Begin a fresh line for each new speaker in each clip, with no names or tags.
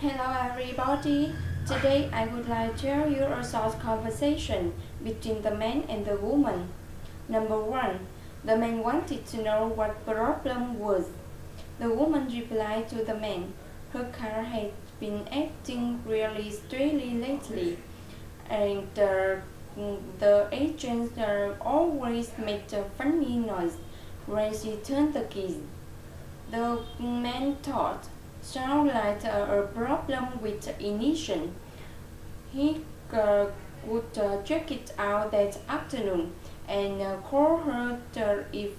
Hello everybody. Today I would like to tell you a short conversation between the man and the woman. Number 1. The man wanted to know what problem was. The woman replied to the man, her car had been acting really strangely lately, and the agent always made a funny noise when she turned the keys. The man thought, sound like a problem with ignition. He would check it out that afternoon and call her if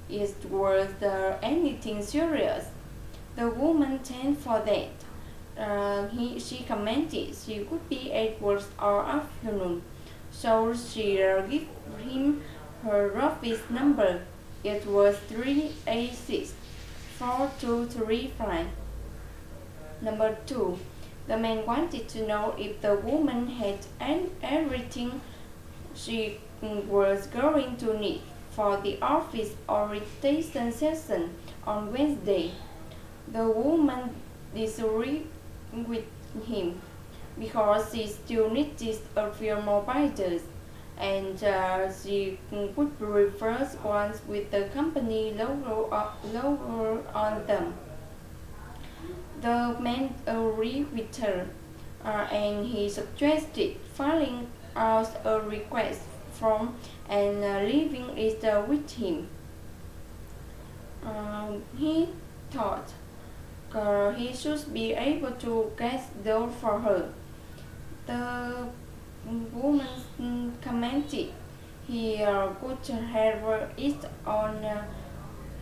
it was anything serious. The woman thanked for that. She commented she could be at work all afternoon, so she gave him her office number. It was 386 4235. Number 2. The man wanted to know if the woman had everything she was going to need for the office orientation session on Wednesday. The woman disagreed with him because she still needed a few more binders and she would prefer ones with the company logo on them. The man agreed with her, and he suggested filling out a request form and leaving it with him. He thought he should be able to get those for her. The woman commented he could have it on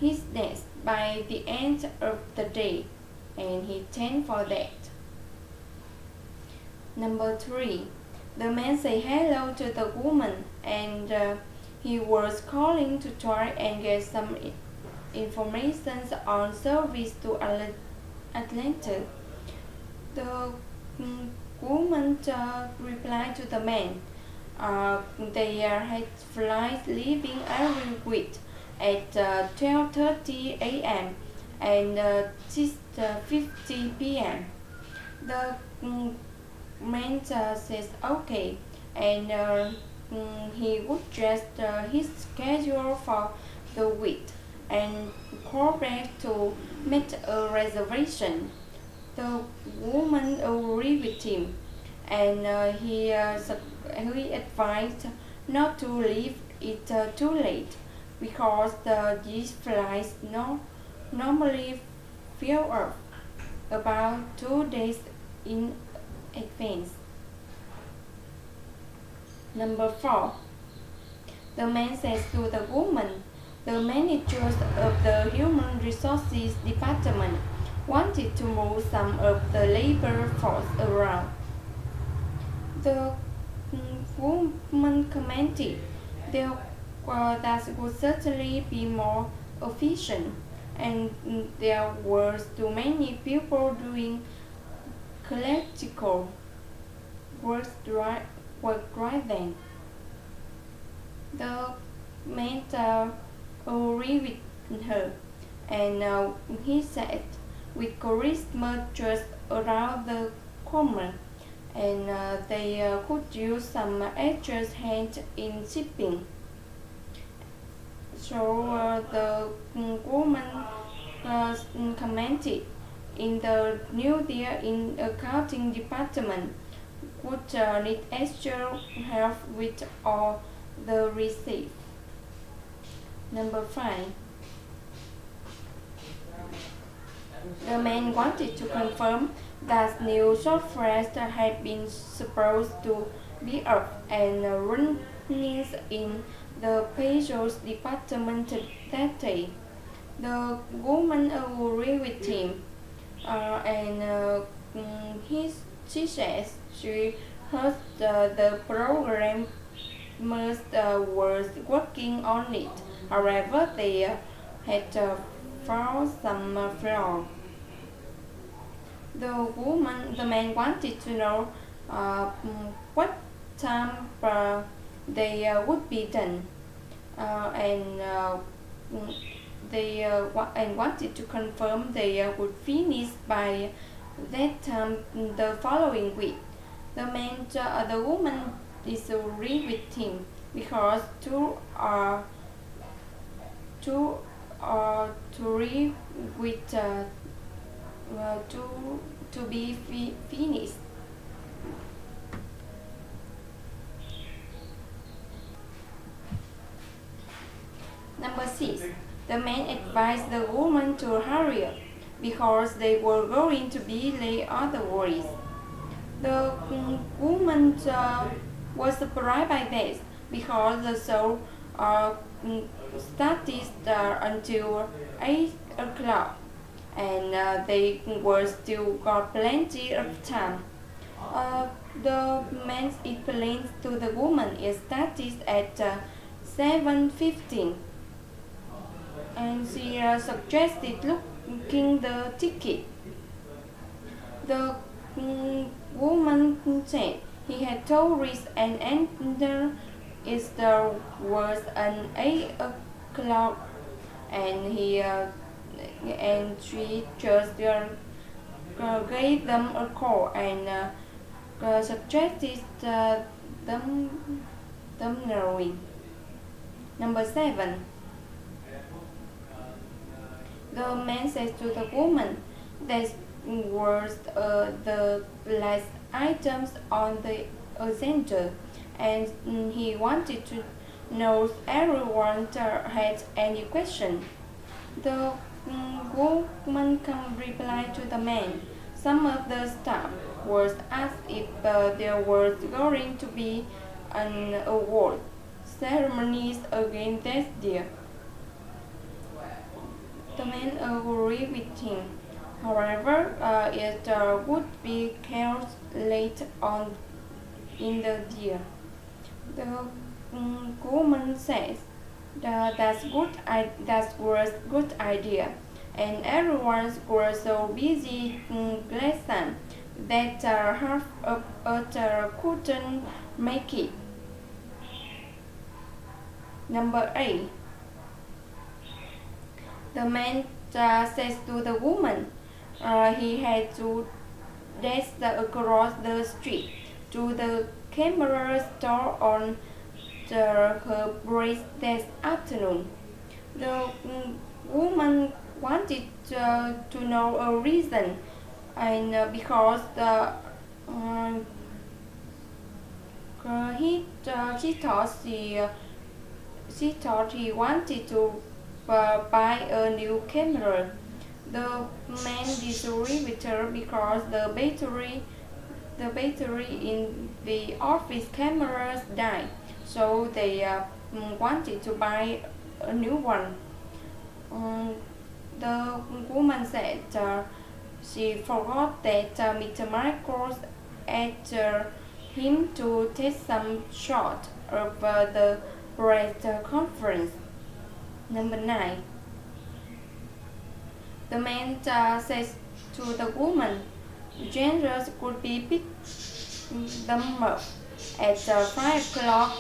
his desk by the end of the day, and he thanked for that. Number 3. The man said hello to the woman, and he was calling to try and get some information on service to Atlanta. The woman replied to the man. They had flights leaving every week at 12:30 a.m. and 6:50 p.m. The man says okay, and he would just his schedule for the week and call back to make a reservation. The woman agreed with him, and he advised not to leave it too late because these flights normally fill up about 2 days in advance. Number 4. The man says to the woman, the managers of the Human Resources Department wanted to move some of the labor force around. The woman commented that would certainly be more efficient, and there were too many people doing clerical work right then. The man agreed with her, and he said, with Christmas just around the corner, and they could use some extra hand in shipping. So the woman commented, in the new year in accounting department would need extra help with all the receipt. Number 5. The man wanted to confirm that new software had been supposed to be up and running in the payroll department that day. The woman agreed with him, and she says she heard the programmers was working on it. However, they had found some flaw. The man wanted to know what time they would be done, and they and wanted to confirm they would finish by That the following week, the woman disagreed with him because two or three with to be finished. Number 6. The man advised the woman to hurry up because they were going to be late otherwise. The woman was surprised by this because the show uh, mm, started until 8 o'clock and they were still got plenty of time. Uh, the man explained to the woman it started at 7:15 and she suggested looking the ticket. The woman said he had told Reese and Ender it was an 8 o'clock and she just gave them a call and suggested them knowing. Number 7. The man says to the woman that was the last items on the agenda and he wanted to know if everyone had any question. The woman can reply to the man. Some of the staff was asked if there was going to be an award ceremonies again that year. The man agreed with him. However, it would be held late on in the year. The woman says that was good idea, and everyone was so busy lesson that half of it couldn't make it. Number 8. The man says to the woman he had to dash across the street to the camera store on her break that afternoon. The woman wanted to know a reason, and because she thought he wanted to buy a new camera. The man disagreed with her because the battery in the office cameras died, so they wanted to buy a new one. The woman said she forgot that Mr. Michaels asked him to take some shot of the press conference. Number 9. The man says to the woman, generals could be picked them up at 5 o'clock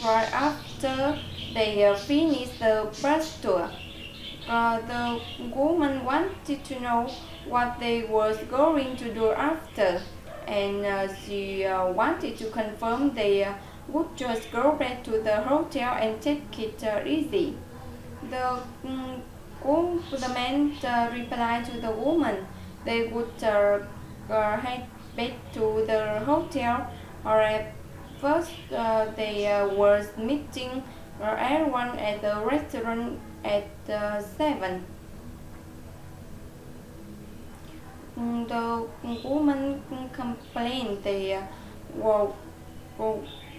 right after they finish the bus tour. The woman wanted to know what they was going to do after, and she wanted to confirm they would just go back to the hotel and take it easy. The the man replied to the woman they would head back to the hotel, or at first they were meeting everyone at the restaurant at 7. The woman complained they were,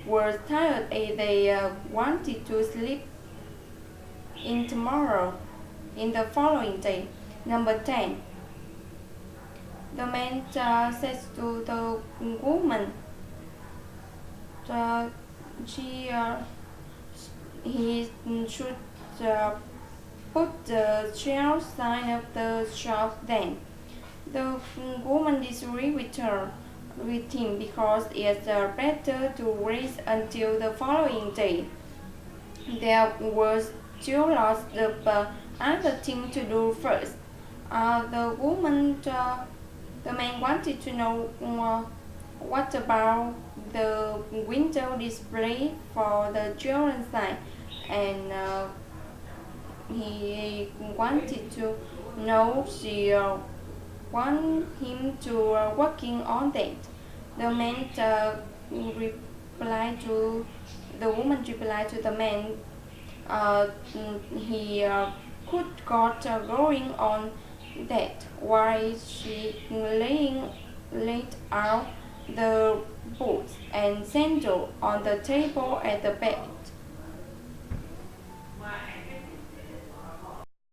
were tired and they wanted to sleep in the following day. Number 10. The man says to the woman she he should put the shell sign of the shop then. The woman disagreed with him because it's better to wait until the following day. There was still lots of other things to do first. The woman The man wanted to know what about the window display for the children's side, and he wanted to know she want him to working on that. The man replied to the woman replied to the man, he could got going on that while she laid out the boots and sandal on the table at the back.